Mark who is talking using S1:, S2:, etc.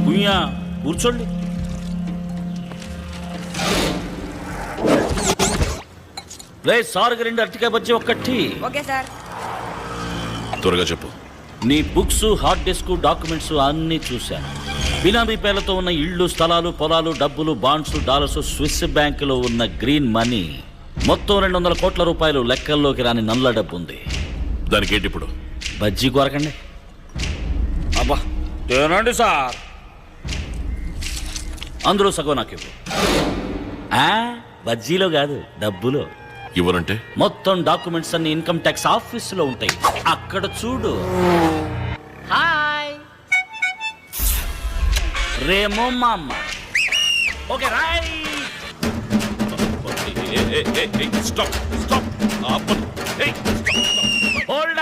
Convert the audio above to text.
S1: కుయ్యా కూర్చోండి. రే సార్కి 2 అరటికాయ బజ్జీ ఒక్కటి.
S2: Okay sir.
S3: త్వరగా చెప్పు.
S1: నీ బుక్స్, హార్డ్ డిస్క్, డాక్యుమెంట్స్ అన్నీ చూశాను. బినామీ పేర్లతో ఉన్న ఇళ్ళు, స్థలాలు, పొలాలు, డబ్బులు, బాండ్స్, డాలర్స్, స్విస్ బ్యాంకులో ఉన్న గ్రీన్ మనీ మొత్తం 200 కోట్ల రూపాయలు లెక్కల్లోకి రాని నల్ల డబ్బు ఉంది.
S3: దానికి ఏంటి ఇప్పుడు?
S1: బజ్జీ కొరకండి. అబ్బా తినండి సార్. అందులో సగం నాకు ఇవ్వు. బజ్జీలో కాదు, డబ్బులో.
S3: ఇవ్వనంటే?
S1: మొత్తం డాక్యుమెంట్స్ అన్ని ఇన్కమ్ ట్యాక్స్ ఆఫీసులో ఉంటాయి, అక్కడ చూడు. హాయ్ రేమో మామ. Okay Rai.
S3: Stop stop.
S1: Hold